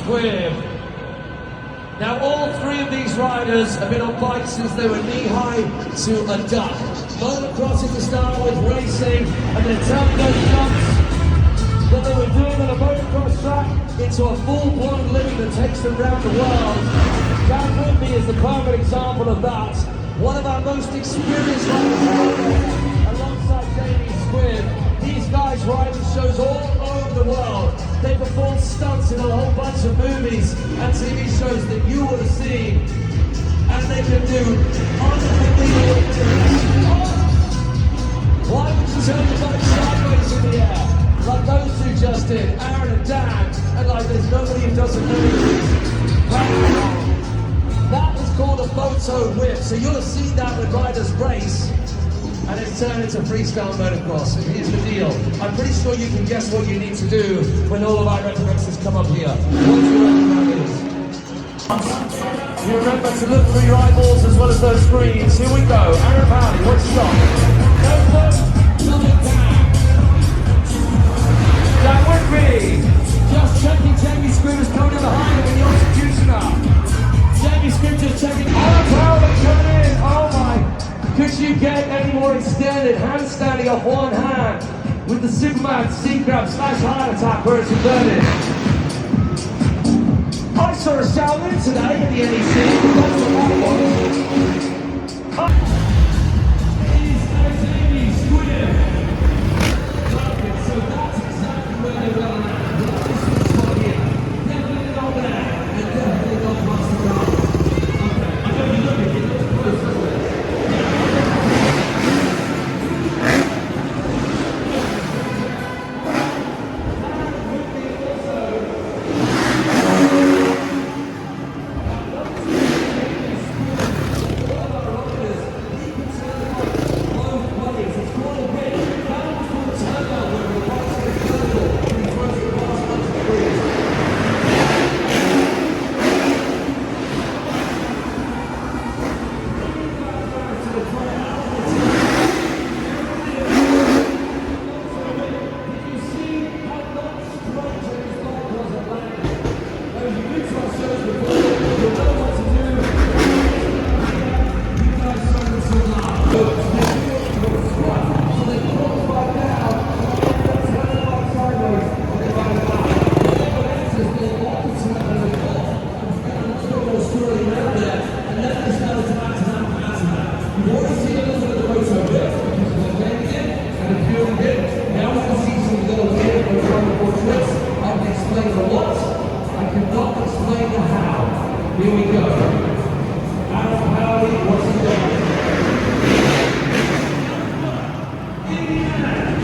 Squib. Now all three of these riders have been on bikes since they were knee-high to a duck. Motocrossing to start with, racing, and then turning those jumps that they were doing on a motocross track into a full-blown living that takes them around the world. Dan Whitney is the perfect example of that. One of our most experienced riders alongside Jamie Squib. These guys ride in shows all over the world. They perform stunts in a whole bunch of movies and TV shows that you would have seen. And they can do unbelievable things. Why would you turn your bike sideways in the air? Like those two just did, Aaron and Dan, and like there's nobody who doesn't know these. That is called a photo whip. So you'll have seen that when riders race. And it's turned into freestyle motocross. And here's the deal. I'm pretty sure you can guess what you need to do when all of our references come up here. What do you reckon that is? You remember to look through your eyeballs as well as those screens. Here we go. Aaron Powley, what's you got? Nothing down. That would be just checking Jamie Squib is coming in behind him in the executioner. Jamie Squib just checking. Aaron Powley coming in. Oh my. Could you get any more extended handstanding off one hand with the Superman seat grab / heart attack where it's inverted? I saw a Shaolin today in the NEC. That's what that was. Jamie Squib. Perfect. So that's exactly where they were at. This one here. Definitely not there. And definitely not past the ground. Okay. I know you look at it. It's close to it. Here we go. Aaron Powley, what's he doing? Indiana.